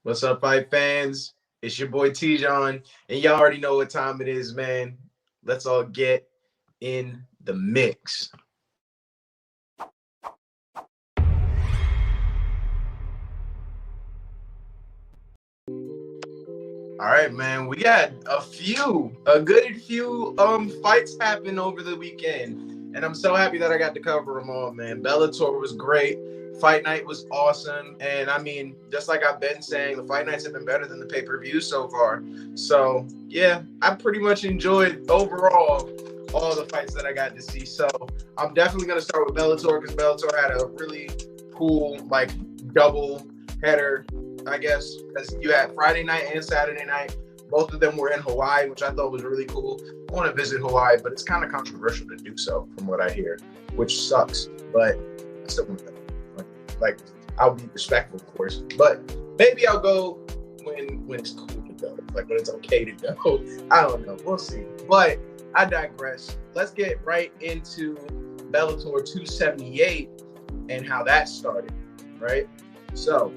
What's up, fight fans? It's your boy T-John, and y'all already know what time it is, man. Let's all get in the mix. All right, man. We got a good few fights happen over the weekend, and I'm so happy that I got to cover them all, man. Bellator was great. Fight night was awesome, and I mean, just like I've been saying, the fight nights have been better than the pay-per-view so far. So yeah, I pretty much enjoyed overall all the fights that I got to see. So I'm definitely gonna start with Bellator because Bellator had a really cool like double header, I guess, because you had Friday night and Saturday night. Both of them were in Hawaii, which I thought was really cool. I want to visit Hawaii, but it's kind of controversial to do so, from what I hear, which sucks. But I still want to go. Like, I'll be respectful, of course, but maybe I'll go when it's cool to go, like when it's okay to go. I don't know. We'll see. But I digress. Let's get right into Bellator 278 and how that started, right? So,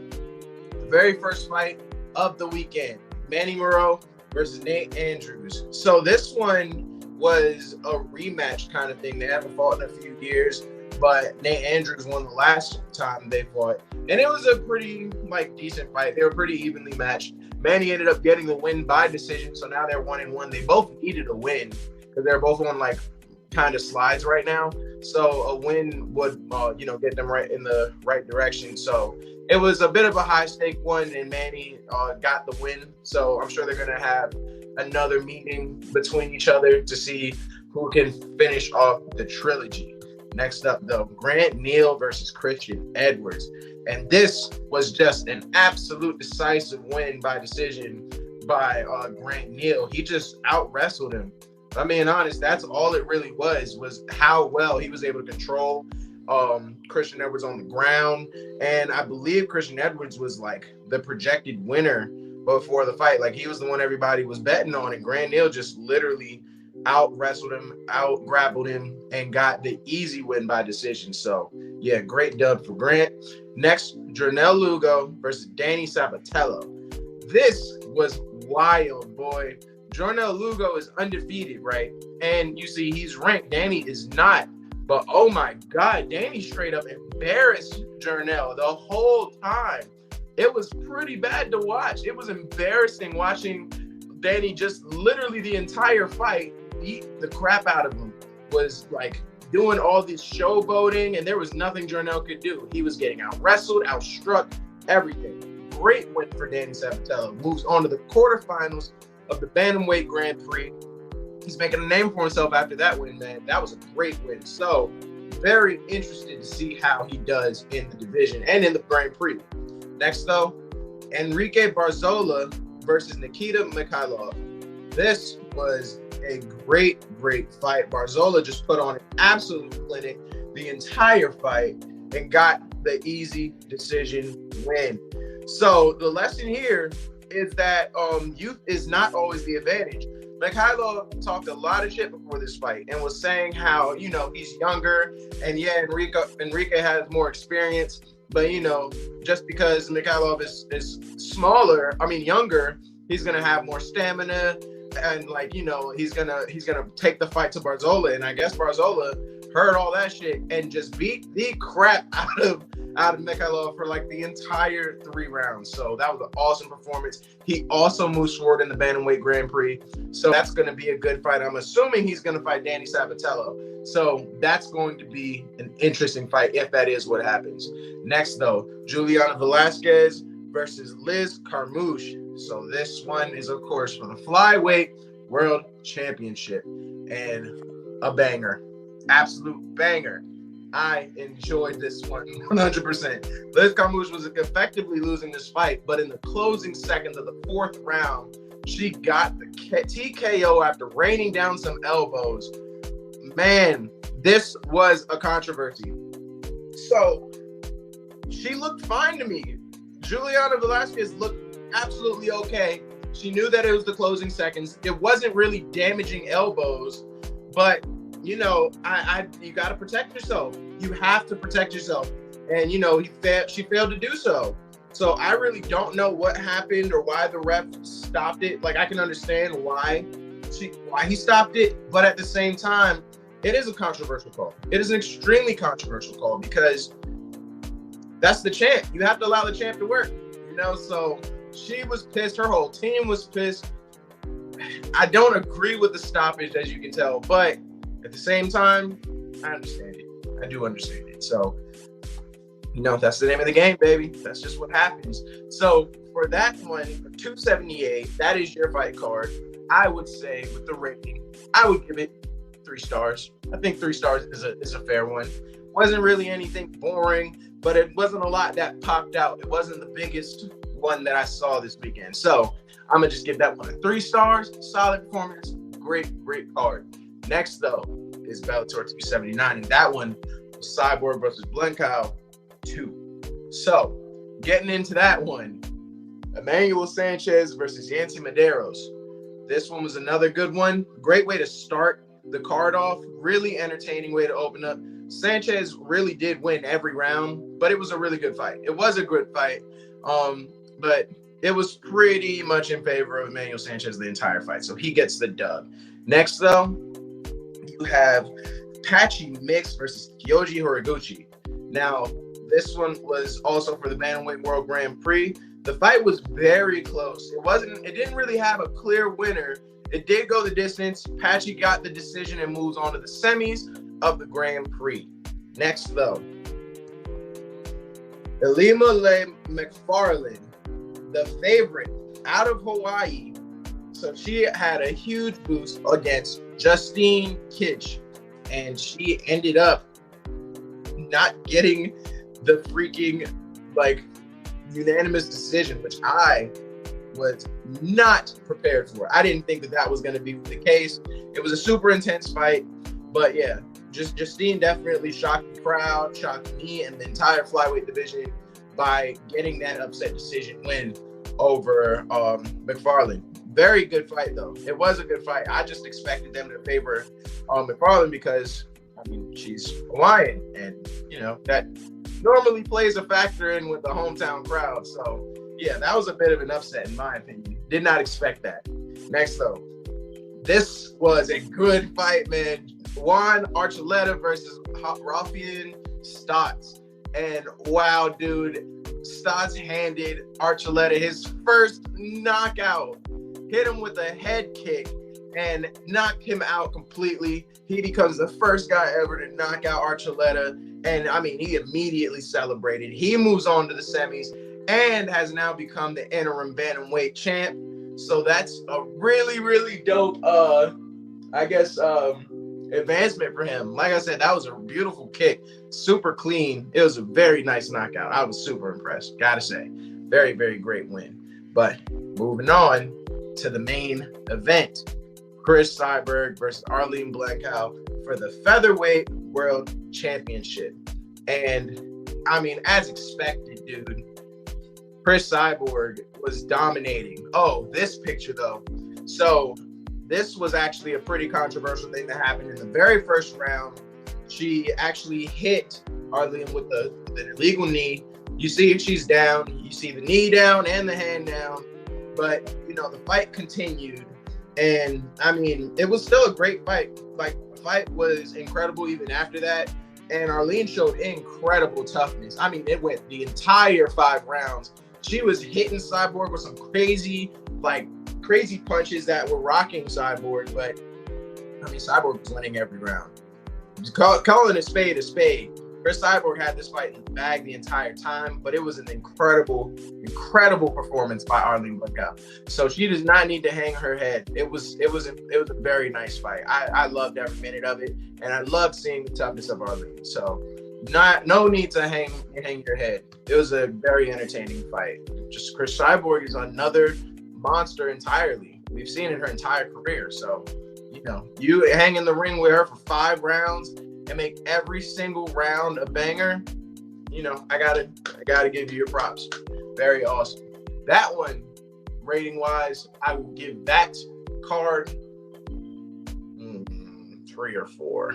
the very first fight of the weekend, Manny Morrow versus Nate Andrews. So this one was a rematch kind of thing. They haven't fought in a few years, but Nate Andrews won the last time they fought. And it was a pretty, decent fight. They were pretty evenly matched. Manny ended up getting the win by decision, so now they're 1-1. They both needed a win because they're both on, kind of slides right now. So a win would, get them right in the right direction. So it was a bit of a high-stake one, and Manny got the win. So I'm sure they're going to have another meeting between each other to see who can finish off the trilogy. Next up, though, Grant Neal versus Christian Edwards. And this was just an absolute decisive win by decision by Grant Neal. He just out-wrestled him. I'm being honest, that's all it really was how well he was able to control Christian Edwards on the ground. And I believe Christian Edwards was the projected winner before the fight. He was the one everybody was betting on, and Grant Neal just literally out-wrestled him, out-grappled him, and got the easy win by decision. So, yeah, great dub for Grant. Next, Jernell Lugo versus Danny Sabatello. This was wild, boy. Jernell Lugo is undefeated, right? And you see he's ranked. Danny is not. But, oh, my God, Danny straight up embarrassed Jernell the whole time. It was pretty bad to watch. It was embarrassing watching Danny just literally the entire fight beat the crap out of him. Was doing all this showboating, and there was nothing Jernell could do. He was getting out-wrestled, out-struck, everything. Great win for Danny Sabatello. Moves on to the quarterfinals of the Bantamweight Grand Prix. He's making a name for himself after that win, man. That was a great win. So, very interested to see how he does in the division and in the Grand Prix. Next, though, Enrique Barzola versus Nikita Mikhailov. This was a great fight. Barzola just put on an absolute clinic the entire fight and got the easy decision win. So the lesson here is that youth is not always the advantage. Mikhailov talked a lot of shit before this fight and was saying how, he's younger, and yeah, Enrique has more experience, but just because Mikhailov is younger, he's gonna have more stamina, and he's gonna take the fight to Barzola. And I guess Barzola heard all that shit and just beat the crap out of Mikhailov for the entire 3 rounds. So that was an awesome performance. He also moves forward in the Bantamweight Grand Prix, so that's going to be a good fight. I'm assuming he's going to fight Danny Sabatello, so that's going to be an interesting fight if that is what happens. Next, though, Juliana Velasquez versus Liz Carmouche. So this one is, of course, for the Flyweight World Championship, and a banger. Absolute banger. I enjoyed this one 100%. Liz Carmouche was effectively losing this fight, but in the closing seconds of the 4th round, she got the TKO after raining down some elbows. Man, this was a controversy. So, she looked fine to me. Juliana Velasquez looked absolutely okay. She knew that it was the closing seconds. It wasn't really damaging elbows, but you got to protect yourself. You have to protect yourself. And, she failed to do so. So I really don't know what happened or why the ref stopped it. Like, I can understand why he stopped it, but at the same time, it is a controversial call. It is an extremely controversial call because that's the champ. You have to allow the champ to work, you know? So she was pissed. Her whole team was pissed. I don't agree with the stoppage, as you can tell, but at the same time, I understand it. I do understand it. So, you know, that's the name of the game, baby. That's just what happens. So for that one, for 278, that is your fight card. I would say with the rating, I would give it 3 stars. I think 3 stars is a fair one. Wasn't really anything boring, but it wasn't a lot that popped out. It wasn't the biggest one that I saw this weekend. So I'm gonna just give that one a 3 stars. Solid performance, great card. Next though is Bellator 279, and that one was Cyborg versus Blackout 2. So getting into that one, Emmanuel Sanchez versus Yancey Medeiros. This one was another good one. Great way to start the card off. Really entertaining way to open up. Sanchez really did win every round, but it was a really good fight. It was a good fight, but it was pretty much in favor of Emmanuel Sanchez the entire fight, so he gets the dub. Next, though, you have Patchy mixed versus Gyoji Horaguchi. Now, this one was also for the Bantamweight World Grand Prix. The fight was very close. It didn't really have a clear winner. It did go the distance. Patchy got the decision and moves on to the semis of the Grand Prix. Next, though, Ilima McFarland, the favorite out of Hawaii. So she had a huge boost against Justine Kitch, and she ended up not getting the freaking unanimous decision, which I was not prepared for. I didn't think that was going to be the case. It was a super intense fight, but yeah, Justine definitely shocked the crowd, shocked me and the entire flyweight division by getting that upset decision win over McFarland. Very good fight though. It was a good fight. I just expected them to favor McFarland because she's Hawaiian, and that normally plays a factor in with the hometown crowd. So yeah, that was a bit of an upset in my opinion. Did not expect that. Next though, this was a good fight, man. Juan Archuleta versus Ralphian Stotts. And wow, dude, Stotts handed Archuleta his first knockout. Hit him with a head kick and knocked him out completely. He becomes the first guy ever to knock out Archuleta. And he immediately celebrated. He moves on to the semis and has now become the interim bantamweight champ. So that's a really, really dope, advancement for him. Like I said, that was a beautiful kick, super clean. It was a very nice knockout. I was super impressed, gotta say. Very, very great win. But moving on to the main event, Chris Cyberg versus Arlene Blackout for the featherweight world championship. And as expected, dude, Chris Cyborg was dominating. Oh, this picture though. So this was actually a pretty controversial thing that happened in the very first round. She actually hit Arlene with the illegal knee. You see she's down. You see the knee down and the hand down. But, the fight continued. And, it was still a great fight. The fight was incredible even after that. And Arlene showed incredible toughness. It went the entire 5 rounds. She was hitting Cyborg with some crazy punches that were rocking Cyborg, but Cyborg was winning every round. Calling a spade a spade. Chris Cyborg had this fight in the bag the entire time, but it was an incredible performance by Arlene Blackout. So she does not need to hang her head. It was a very nice fight. I loved every minute of it, and I loved seeing the toughness of Arlene. So no need to hang your head. It was a very entertaining fight. Just Chris Cyborg is another monster entirely. We've seen it her entire career. So, you hang in the ring with her for 5 rounds and make every single round a banger. I gotta give you your props. Very awesome. That one, rating wise, I will give that card 3 or 4.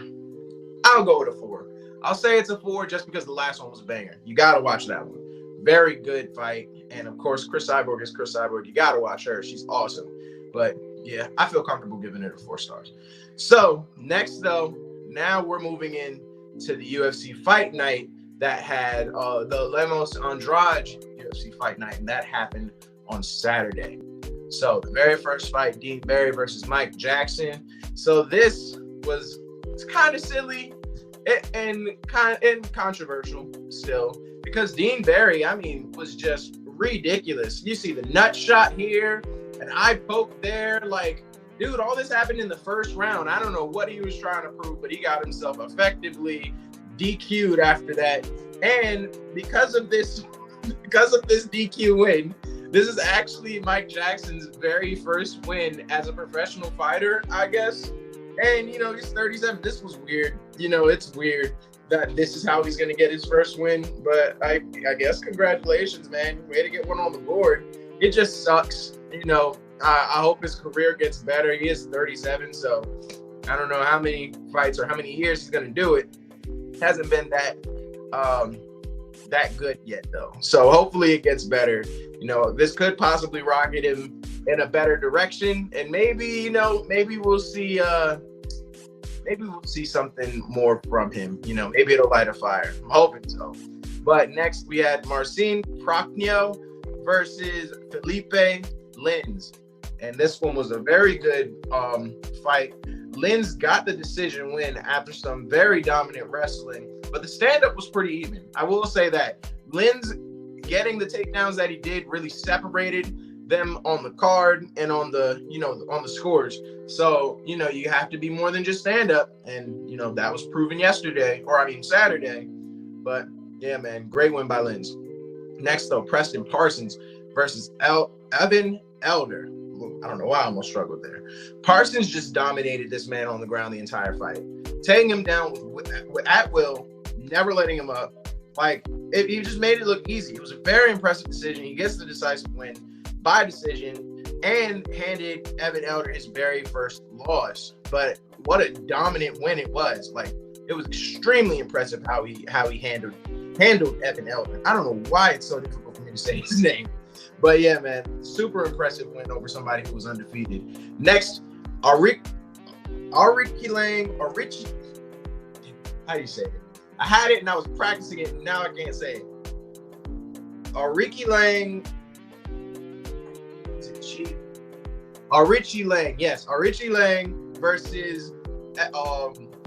I'll go with a 4. I'll say it's a 4 just because the last one was a banger. You gotta watch that one. Very good fight. And of course, Chris Cyborg is Chris Cyborg. You got to watch her. She's awesome. But yeah, I feel comfortable giving it a 4 stars. So next, though, now we're moving in to the UFC fight night that had the Lemos Andrade UFC fight night, and that happened on Saturday. So the very first fight, Dean Barry versus Mike Jackson. So this was kind of silly and controversial still, because Dean Barry, I mean, was just ridiculous. You see the nut shot here, an eye poke there. Like, dude, all this happened in the first round. I don't know what he was trying to prove, but he got himself effectively DQ'd after that. And because of this DQ win, this is actually Mike Jackson's very first win as a professional fighter, I guess. And, you know, he's 37. This was weird. You know, it's weird that this is how he's going to get his first win. But I guess congratulations, man. Way to get one on the board. It just sucks. You know, I hope his career gets better. He is 37, so I don't know how many fights or how many years he's going to do it. Hasn't been that good yet, though. So hopefully it gets better. You know, this could possibly rocket him in a better direction, and maybe, you know, maybe we'll see something more from him. You know, maybe it'll light a fire. I'm hoping so. But next we had Marcin Prokhnio versus Felipe Lins, and this one was a very good fight. Lins got the decision win after some very dominant wrestling, but the stand-up was pretty even. I will say that Lins getting the takedowns that he did really separated them on the card and on the, you know, on the scores. So, you know, you have to be more than just stand-up, and, you know, that was proven Saturday. But yeah, man, great win by Lins. Next, though, Preston Parsons versus Evan Elder. I don't know why I almost struggled there. Parsons just dominated this man on the ground the entire fight, taking him down at will, never letting him up. Like, he just made it look easy. It was a very impressive decision. He gets the decisive win by decision and handed Evan Elder his very first loss. But what a dominant win it was. Like, it was extremely impressive how he handled Evan Elder. I don't know why it's so difficult for me to say his name. But yeah, man, super impressive win over somebody who was undefeated. Next, Enrique Lang, how do you say it? I had it and I was practicing it, and now I can't say it. Enrique Lang, is it cheap? Enrique Lang, yes, Enrique Lang versus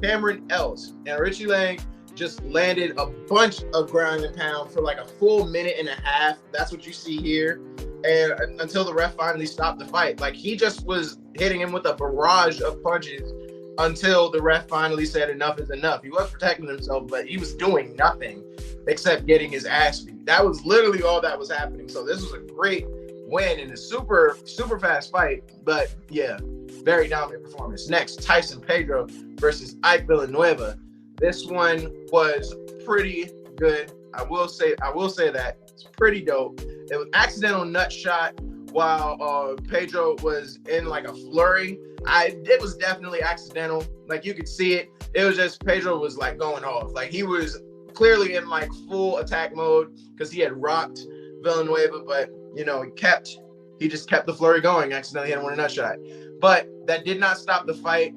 Cameron Ells. And Enrique Lang just landed a bunch of ground and pound for like a full minute and a half. That's what you see here. And until the ref finally stopped the fight. Like, he just was hitting him with a barrage of punches until the ref finally said enough is enough. He was protecting himself, but he was doing nothing except getting his ass beat. That was literally all that was happening. So this was a great win and a super, super fast fight. But yeah, very dominant performance. Next, Tyson Pedro versus Ike Villanueva. This one was pretty good. I will say that it's pretty dope. It was accidental nut shot while Pedro was in like a flurry. It was definitely accidental. Like, you could see it. It was just Pedro was like going off. Like, he was clearly in like full attack mode because he had rocked Villanueva, but you know, he just kept the flurry going. Accidentally hit him with a nut shot. But that did not stop the fight.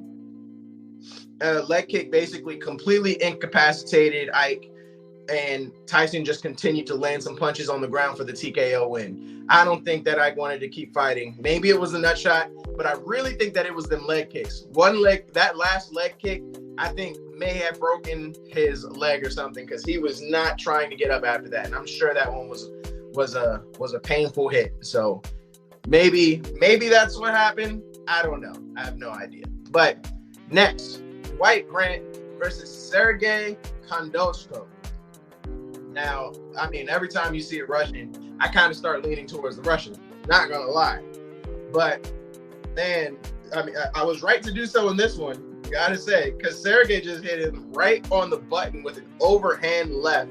Leg kick basically completely incapacitated Ike, and Tyson just continued to land some punches on the ground for the TKO win. I don't think that Ike wanted to keep fighting. Maybe it was the nut shot, but I really think that it was them leg kicks. That last leg kick, I think may have broken his leg or something, because he was not trying to get up after that. And I'm sure that one was a painful hit. So maybe that's what happened. I don't know. I have no idea. But next, White Grant versus Sergey Kondoshko. Now, I mean, every time you see a Russian, I kind of start leaning towards the Russian. Not gonna lie, but man, I mean, I was right to do so in this one. Gotta say, because Sergey just hit him right on the button with an overhand left,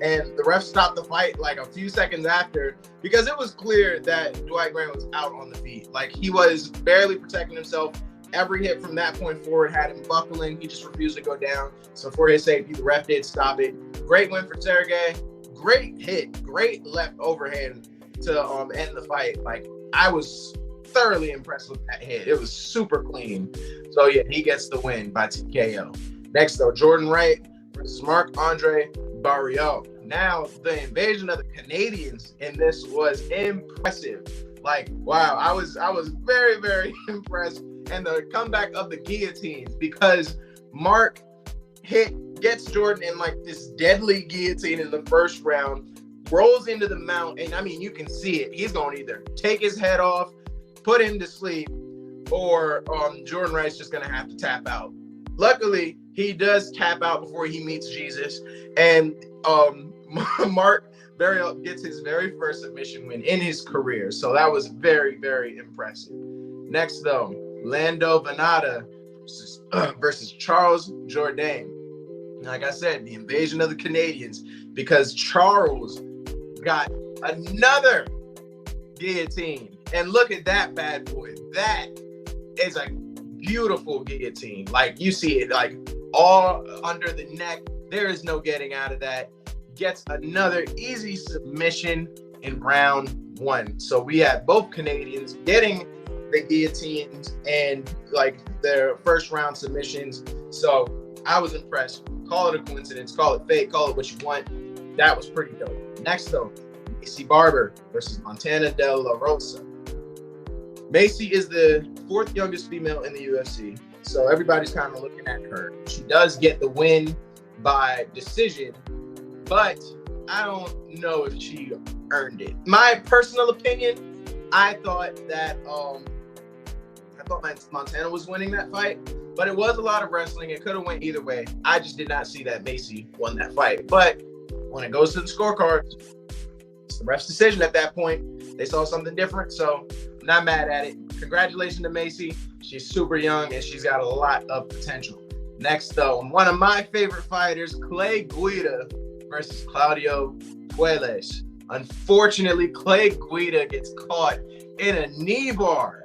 and the ref stopped the fight like a few seconds after, because it was clear that Dwight Grant was out on the feet. Like, he was barely protecting himself. Every hit from that point forward had him buckling. He just refused to go down. So for his safety, the ref did stop it. Great win for Sergey. great hit, great left overhand to end the fight. Like, I was thoroughly impressed with that hit. It was super clean. So yeah, he gets the win by TKO. Next though, Jordan Wright versus Marc-Andre Barriault. Now, the invasion of the Canadians in this was impressive. Like, wow, I was very, very impressed. And the comeback of the guillotines, because Mark gets Jordan in like this deadly guillotine in the first round, rolls into the mount, and I mean, you can see it. He's going to either take his head off, put him to sleep, or Jordan Wright's just going to have to tap out. Luckily, he does tap out before he meets Jesus, and Marc Barriault gets his very first submission win in his career. So that was very, very impressive. Next, though, Lando Venata versus Charles Jourdain. Like I said, the invasion of the Canadians, because Charles got another guillotine. And look at that bad boy. That is a beautiful guillotine. Like, you see it like all under the neck. There is no getting out of that. Gets another easy submission in round 1. So we had both Canadians getting the guillotines and like their first round submissions. So I was impressed. Call it a coincidence, call it fate, call it what you want. That was pretty dope. Next though, Macy Barber versus Montana De La Rosa. Macy is the 4th youngest female in the UFC, so everybody's kind of looking at her. She does get the win by decision, but I don't know if she earned it. My personal opinion, I thought that Montana was winning that fight, but it was a lot of wrestling. It could have went either way. I just did not see that Macy won that fight. But when it goes to the scorecards, it's the ref's decision at that point. They saw something different, so I'm not mad at it. Congratulations to Macy. She's super young, and she's got a lot of potential. Next, though, one of my favorite fighters, Clay Guida versus Claudio Puelles. Unfortunately, Clay Guida gets caught in a knee bar.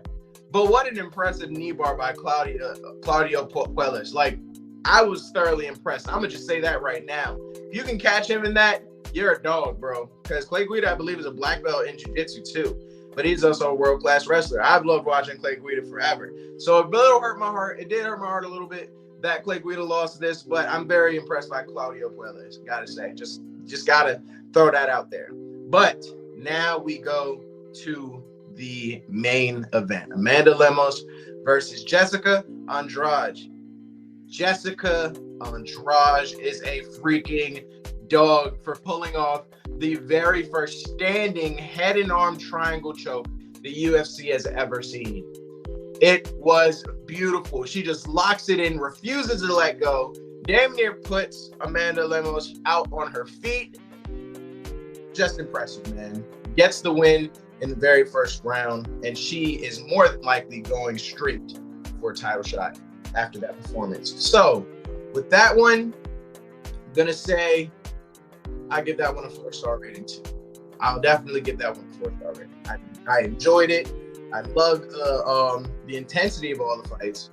But what an impressive knee bar by Claudio Puelles. Like, I was thoroughly impressed. I'm going to just say that right now. If you can catch him in that, you're a dog, bro. Because Clay Guida, I believe, is a black belt in jiu-jitsu too. But he's also a world-class wrestler. I've loved watching Clay Guida forever. So it will hurt my heart. It did hurt my heart a little bit that Clay Guida lost this, but I'm very impressed by Claudio Puelles. Gotta say, just gotta throw that out there. But now we go to the main event. Amanda Lemos versus Jessica Andrade. Jessica Andrade is a freaking dog for pulling off the very first standing head and arm triangle choke the UFC has ever seen. It was beautiful. She just locks it in, refuses to let go, damn near puts Amanda Lemos out on her feet. Just impressive, man. Gets the win in the very first round, and she is more than likely going straight for a title shot after that performance. So with that one, I'm gonna say I give that one a 4-star rating too. I'll definitely give that one a 4-star rating. I enjoyed it. I loved the intensity of all the fights.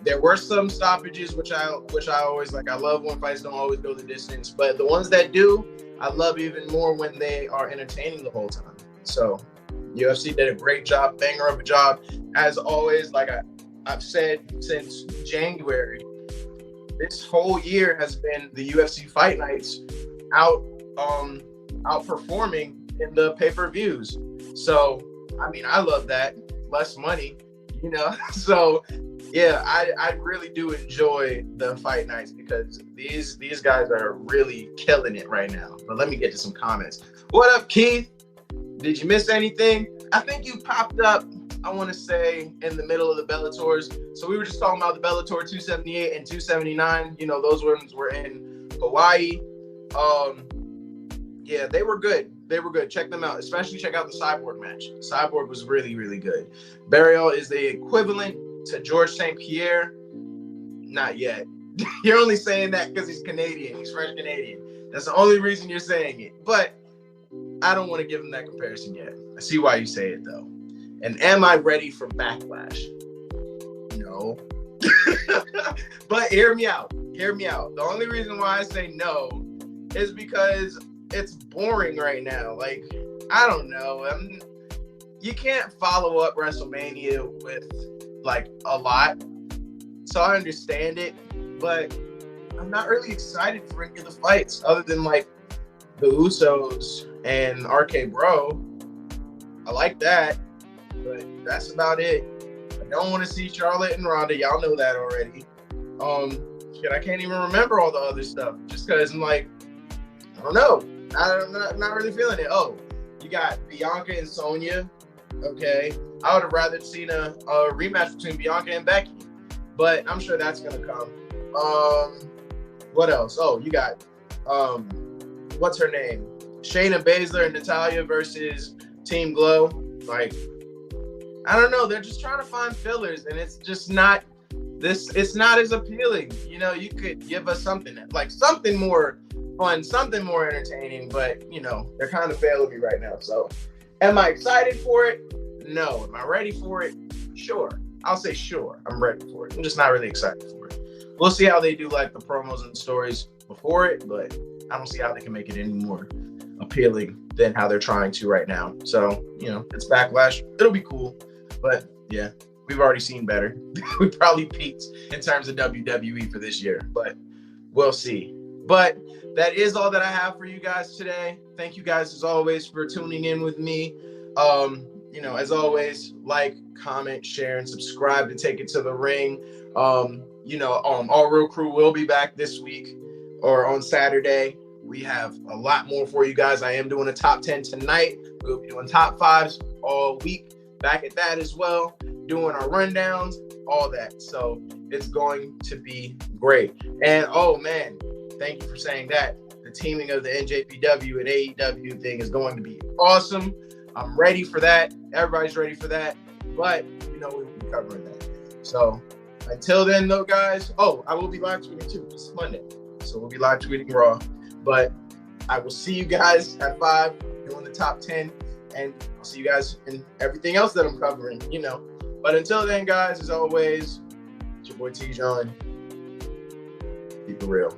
There were some stoppages, which I always like. I love when fights don't always go the distance, but the ones that do, I love even more when they are entertaining the whole time. So UFC did a great job, banger of a job. As always, like I've said since January, this whole year has been the UFC fight nights outperforming in the pay-per-views. So, I mean, I love that. Less money, you know? So, yeah, I really do enjoy the fight nights because these guys are really killing it right now. But let me get to some comments. What up, Keith? Did you miss anything? I think you popped up, I want to say, in the middle of the Bellators. So we were just talking about the Bellator 278 and 279. You know, those ones were in Hawaii. Yeah, they were good. They were good. Check them out. Especially check out the Cyborg match. Cyborg was really, really good. Barriault is the equivalent to George St. Pierre. Not yet. You're only saying that because he's Canadian. He's French Canadian. That's the only reason you're saying it. But I don't want to give him that comparison yet. I see why you say it, though. And am I ready for backlash? No. But hear me out. Hear me out. The only reason why I say no is because it's boring right now. Like, I don't know. You can't follow up WrestleMania with like a lot, so I understand it, but I'm not really excited for any of the fights other than like the Usos and RK Bro. I like that, but that's about it. I don't want to see Charlotte and Ronda. Y'all know that already. I can't even remember all the other stuff just because I'm like, I don't know. I'm not really feeling it. Oh, you got Bianca and Sonya. Okay. I would have rather seen a rematch between Bianca and Becky, but I'm sure that's going to come. What else? Oh, you got, what's her name? Shayna Baszler and Natalya versus Team Glow. Like, I don't know. They're just trying to find fillers, and it's just not it's not as appealing. You know, you could give us something more fun, something more entertaining, but you know, they're kind of failing me right now. So am I excited for it? No. Am I ready for it? Sure. I'll say sure. I'm ready for it. I'm just not really excited for it. We'll see how they do like the promos and stories before it, but I don't see how they can make it any more appealing than how they're trying to right now. So, you know, it's Backlash. It'll be cool. But yeah, we've already seen better. We probably peaked in terms of WWE for this year, but we'll see. But that is all that I have for you guys today. Thank you guys as always for tuning in with me. You know, as always, like, comment, share, and subscribe to Take It to the Ring. You know, All Real Crew will be back this week or on Saturday. We have a lot more for you guys. I am doing a top 10 tonight. We'll be doing top 5s all week. Back at that as well, doing our rundowns, all that. So it's going to be great. And oh man, thank you for saying that. The teaming of the NJPW and AEW thing is going to be awesome. I'm ready for that. Everybody's ready for that. But you know, we'll be covering that. So until then though, guys, I will be live tweeting too. It's Monday. So we'll be live tweeting Raw. But I will see you guys at 5 doing the top 10. And I'll see you guys in everything else that I'm covering, you know. But until then, guys, as always, it's your boy T-John. Keep it real.